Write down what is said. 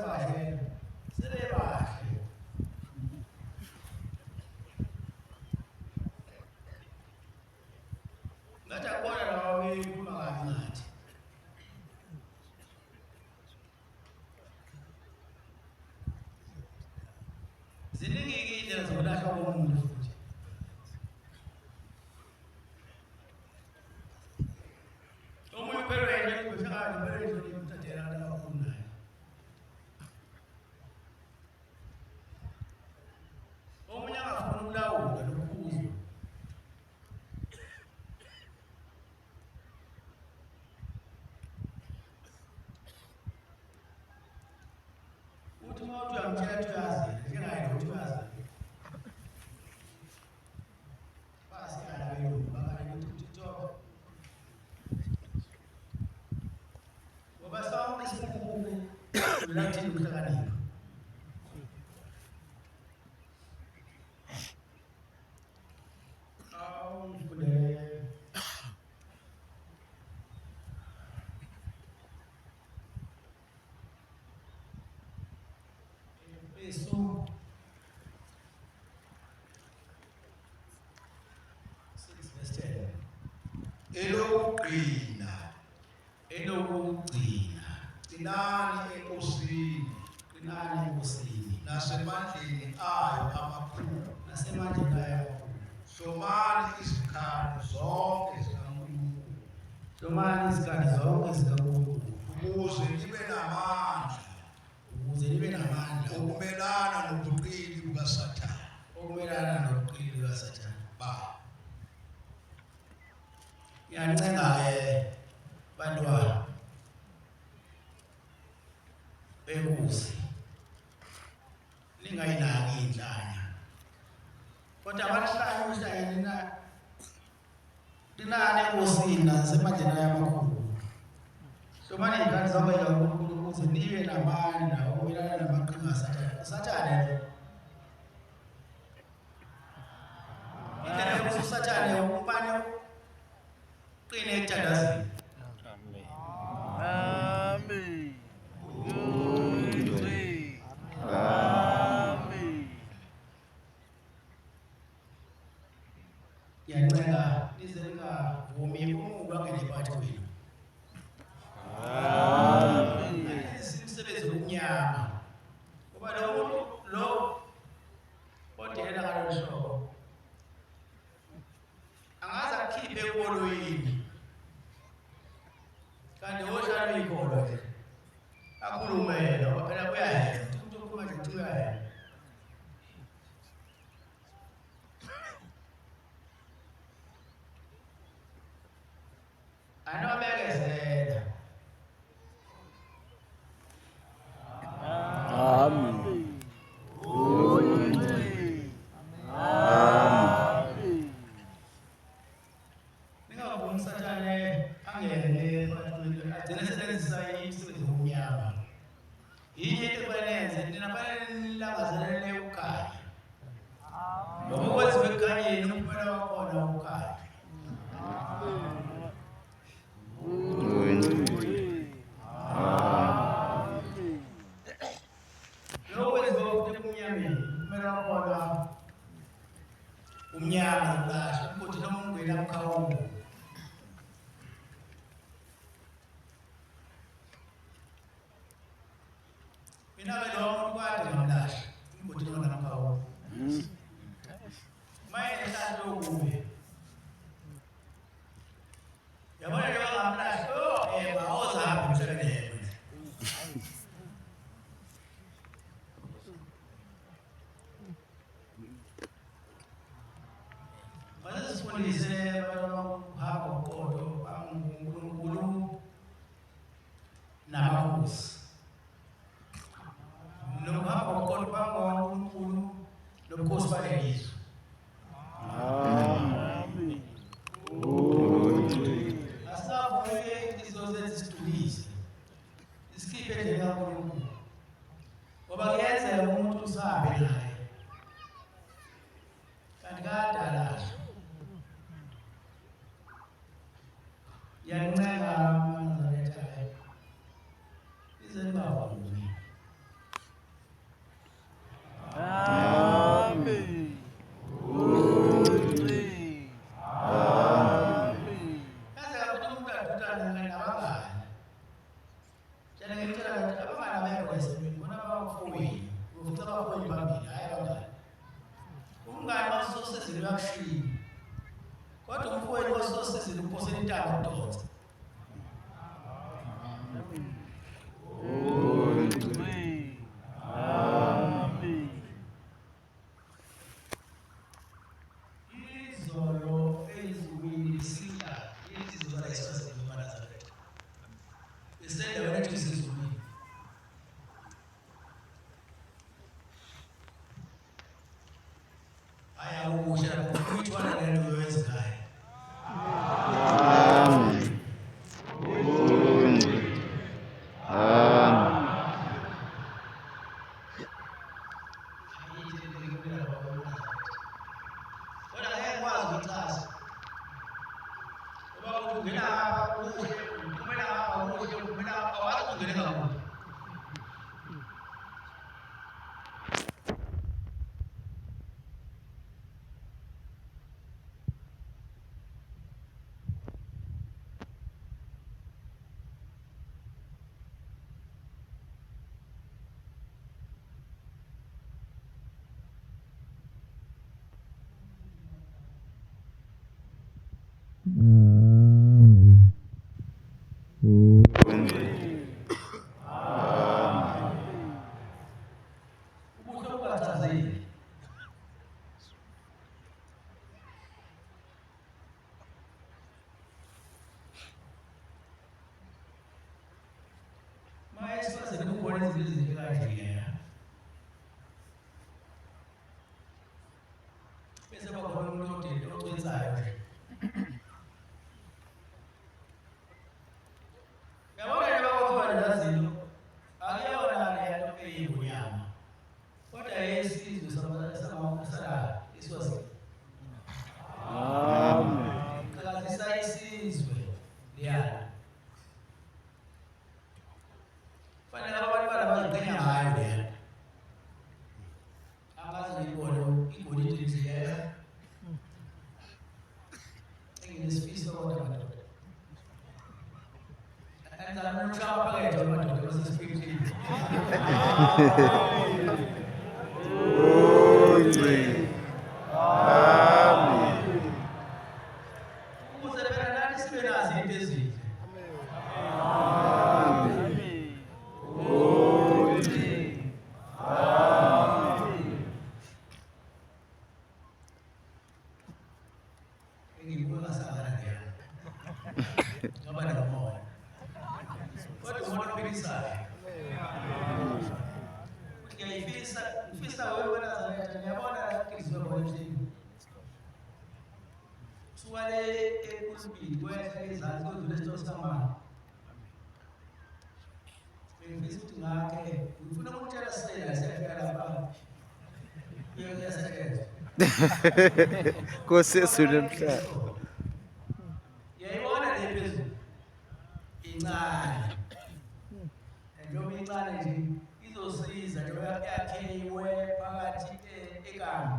bahle sebebahle ngathi akubona lawa beyikhuluma kabi ngathi ziningi indlela zokulahla komuntu futhi omunye uphelwe nje kuthakala uphelwe nje uthathela la kakhulu naye omunye angafuna ukulawula lokuzwa uthi uma uthi uyamtshela uyazi njengaye uthi uyazi basi alabelo bakanye ukuthi uThixo ngoba sonke isikhulu ulathini ukuhlakanipha Eso elokugcina qinani enkosini nasemandleni ayo amakhulu nasemandleni ayo hlomani izikhali zonke zikaNkulunkulu hlomani izikhathi zonke zikaNkulunkulu ukuze nibe namandla ukumelana nobuqili bukaSathane ba ngiyancenga bantwana benkosi lingayinaki inhlanya kodwa abahlanye uhlanye linani enkosini nasemandleni ayamakhulu hlomani izikhathi zonke zikaNkulunkulu ukuze nibe namandla ukumelana namaqhinga aSathane indlela yokuthi uSathane umane uqine ekuthandazeni ngiyancenga lize lingavumi umuntu angene phakathi kwenu umsebenzi omnyama ngoba lo muntu lo odela ngalolu hlobo angaze akhiphe ekoloyini kanti ohlala ikolo ke akhulume yena ngoba phela uyahela umuntu okhuluma nje uthi uyahela anobekezela Amen. ningavumi uSathane angene agcine sebenzisa imisebenzi omnyama yinye into efanele nina fanele nilangazelele ukukhanya noma kwenziwe ekukhanyeni umphumela wakhona ukukhanya umnyama ulahla ukuthi noma ungena mkhawulo mina ke lo muntu kade ngamlahla ukuthi noma mkhawulo maye ehlalo kuwe yabona lo ngamlahla bawozaphi umsebenzi basifundise bahamba uqodo uNkulunkulu namakhosi nokuhamba uqodo uNkulunkulu nobukhosi balelizwe Amen. asavule izozenza isidulise isikhiphe endleleni kaNkulunkulu ngoba kuyenzeka umuntu usabe naye kanti kadala yancenga Nazaretha ize ningavumi Ngiphosela intaba udonsa. Izolo ezulwini lisila insizwa zayiswazi eManazareth. Besendaweni ethi isizulwini. Ayakusha ukuthwala lento yowenzayo. Você suja mhlaba. Yayibona le phezulu incane. Njengoba incane nje izosiza njengoba yakhiwe phakathi ekambi.